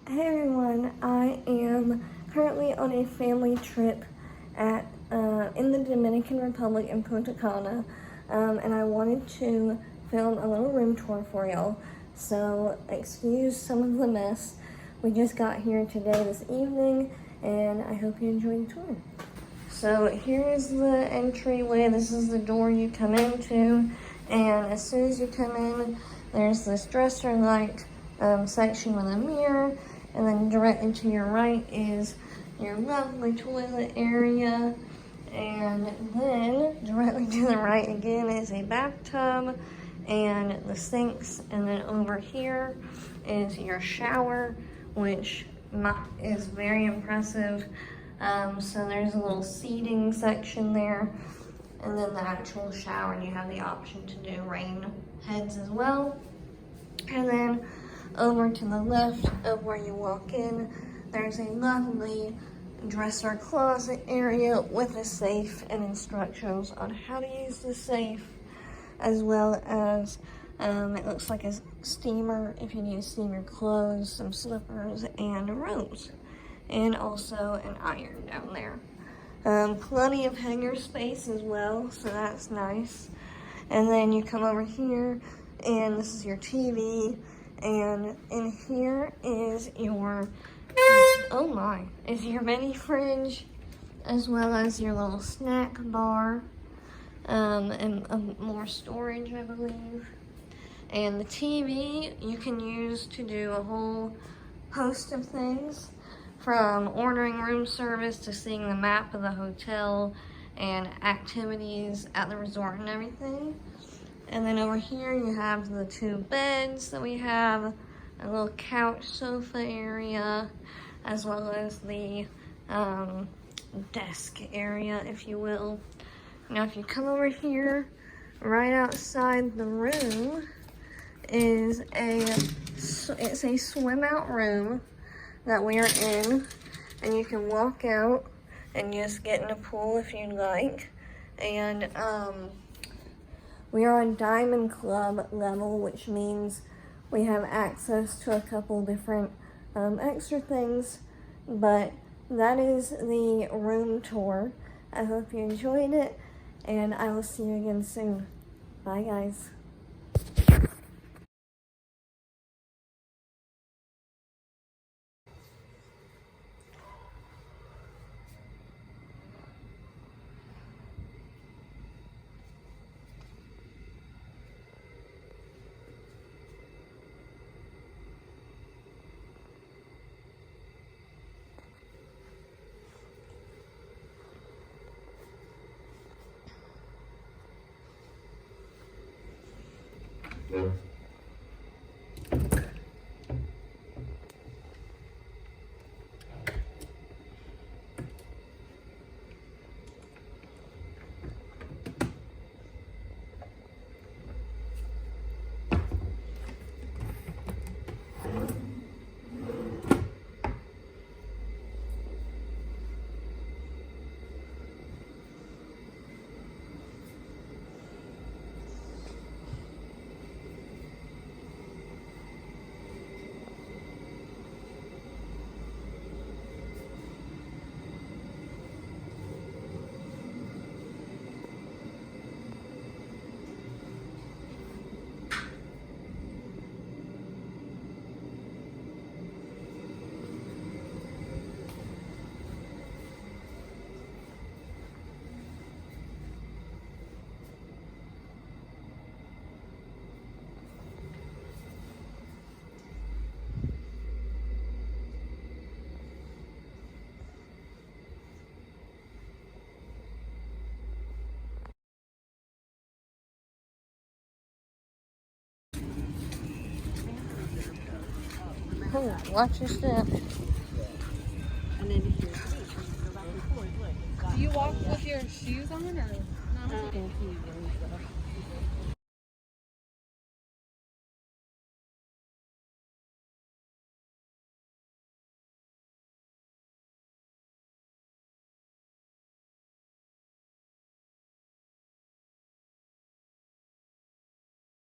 Hey everyone, I am currently on a family trip in the Dominican Republic in Punta Cana, and I wanted to film a little room tour for y'all, so excuse some of the mess. We just got here today this evening, and I hope you enjoy the tour. So here's the entryway. This is the door you come into, and as soon as you come in, there's this dresser-like section with a mirror, and then directly to your right is your lovely toilet area, and then directly to the right again is a bathtub and the sinks, and then over here is your shower, which is very impressive. So there's a little seating section there, and then the actual shower, and you have the option to do rain heads as well. And then over to the left of where you walk in, there's a lovely dresser closet area with a safe and instructions on how to use the safe, as well as it looks like a steamer if you need to steam your clothes, some slippers, and robes, and also an iron down there. Plenty of hanger space as well, so that's nice. And then you come over here, and this is your TV, and in here is your, is your mini fridge, as well as your little snack bar, and more storage, I believe. And the TV you can use to do a whole host of things, from ordering room service to seeing the map of the hotel and activities at the resort and everything. And then over here you have the two beds that we have, a little couch sofa area, as well as the desk area, if you will. Now if you come over here, right outside the room is it's a swim out room that we are in, and you can walk out and just get in a pool if you'd like. And we are on Diamond Club Level, which means we have access to a couple different extra things, but that is the room tour. I hope you enjoyed it, and I will see you again soon. Bye guys. Oh, watch your step. Do you walk with your shoes on or no?